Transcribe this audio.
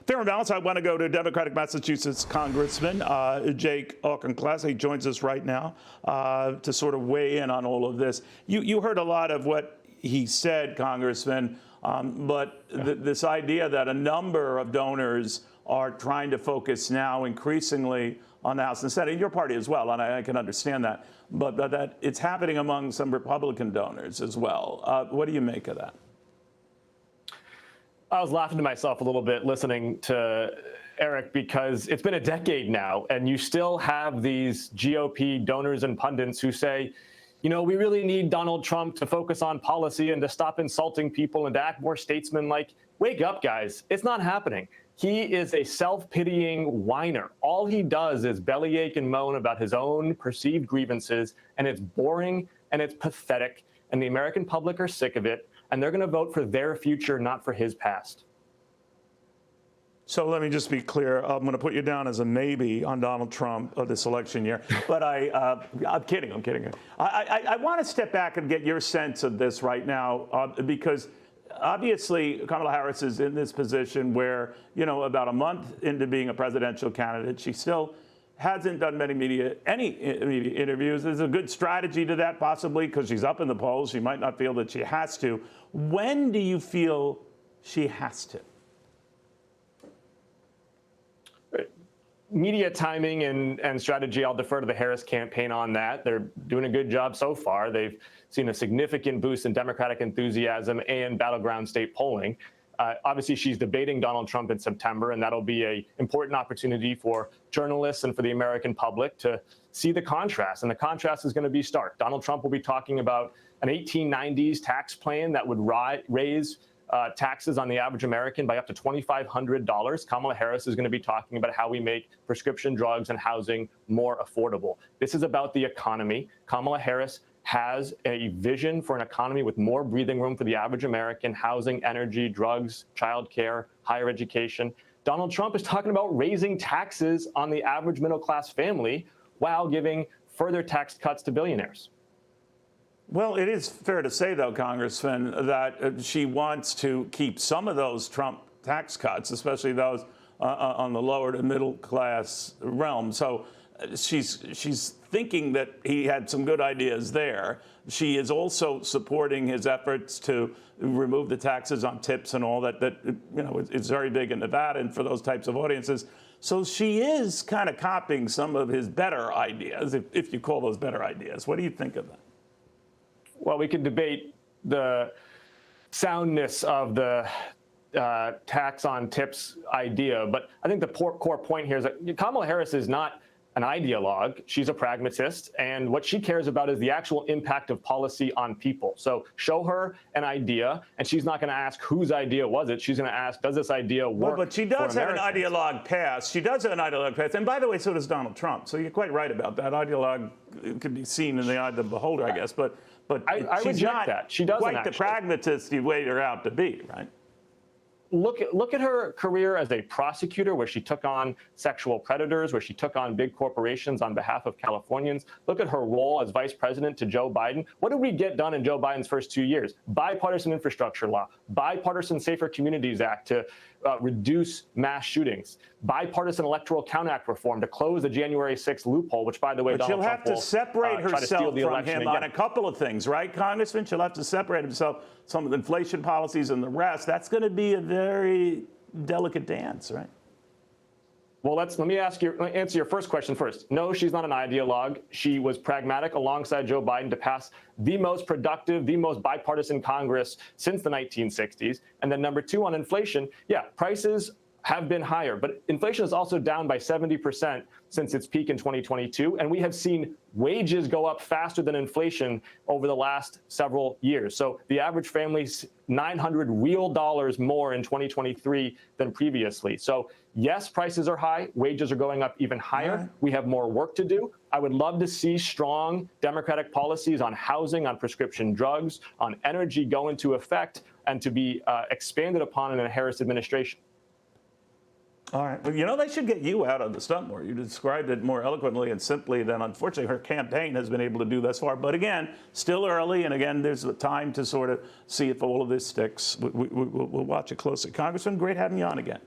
Fair and balanced. I want to go to Democratic Massachusetts Congressman Jake Auchincloss. He joins us right now to sort of weigh in on all of this. You heard a lot of what he said, Congressman, but this idea that a number of donors are trying to focus now increasingly on the House and Senate, in your party as well, and I can understand that, but that it's happening among some Republican donors as well. What do you make of that? I was laughing to myself a little bit listening to Eric, because it's been a decade now, and you still have these GOP donors and pundits who say, you know, we really need Donald Trump to focus on policy and to stop insulting people and to act more statesman-like. Wake up, guys. It's not happening. He is a self-pitying whiner. All he does is bellyache and moan about his own perceived grievances, and it's boring and it's pathetic, and the American public are sick of it, and they're going to vote for their future, not for his past. So let me just be clear. I'm going to put you down as a maybe on Donald Trump this election year. But I'm kidding. I'm kidding. I want to step back and get your sense of this right now, because obviously Kamala Harris is in this position where, you know, about a month into being a presidential candidate, she still hasn't done any media interviews. There's a good strategy to that, possibly, because she's up in the polls. She might not feel that she has to. When do you feel she has to? Media timing and strategy, I'll defer to the Harris campaign on that. They're doing a good job so far. They've seen a significant boost in Democratic enthusiasm and battleground state polling. Obviously, she's debating Donald Trump in September, and that'll be an important opportunity for journalists and for the American public to see the contrast. And the contrast is going to be stark. Donald Trump will be talking about an 1890s tax plan that would raise taxes on the average American by up to $2,500. Kamala Harris is going to be talking about how we make prescription drugs and housing more affordable. This is about the economy. Kamala Harris has a vision for an economy with more breathing room for the average American: housing, energy, drugs, childcare, higher education. Donald Trump is talking about raising taxes on the average middle-class family while giving further tax cuts to billionaires. Well, it is fair to say, though, Congressman, that she wants to keep some of those Trump tax cuts, especially those on the lower to middle class realm. So she's thinking that he had some good ideas there. She is also supporting his efforts to remove the taxes on tips and all that. That, you know, it's very big in Nevada and for those types of audiences. So she is kind of copying some of his better ideas, if you call those better ideas. What do you think of that? Well, we can debate the soundness of the tax on tips idea, but I think the core point here is that Kamala Harris is not an ideologue. She's a pragmatist, and what she cares about is the actual impact of policy on people. So show her an idea, and she's not going to ask whose idea was it. She's going to ask, does this idea work? Well, but she does have an ideologue past. She does have an ideologue past. And by the way, so does Donald Trump. So you're quite right about that. Ideologue could be seen in the eye of the beholder, I guess. But I she's not that. She doesn't quite the pragmatist you weighed her out to be, right? Look at her career as a prosecutor, where she took on sexual predators, where she took on big corporations on behalf of Californians. Look at her role as vice president to Joe Biden. What did we get done in Joe Biden's first 2 years? Bipartisan infrastructure law, bipartisan Safer Communities Act to reduce mass shootings, bipartisan Electoral Count Act reform to close the January 6th loophole, which, by the way, but Donald Trump she'll have to separate herself from him on a couple of things, right, Congressman? She'll have to separate himself, some of the inflation policies and the rest. That's going to be a very delicate dance, right? Well, let me answer your first question first. No, she's not an ideologue. She was pragmatic alongside Joe Biden to pass the most productive, the most bipartisan Congress since the 1960s. And then number two, on inflation, yeah, prices have been higher, but inflation is also down by 70% since its peak in 2022. And we have seen wages go up faster than inflation over the last several years. So the average family's $900 real more in 2023 than previously. So yes, prices are high. Wages are going up even higher. Right. We have more work to do. I would love to see strong Democratic policies on housing, on prescription drugs, on energy go into effect and to be expanded upon in a Harris administration. All right. Well, you know, they should get you out of the stunt more. You described it more eloquently and simply than, unfortunately, her campaign has been able to do thus far. But again, still early. And again, there's time to sort of see if all of this sticks. We'll watch it closely. Congressman, great having you on again.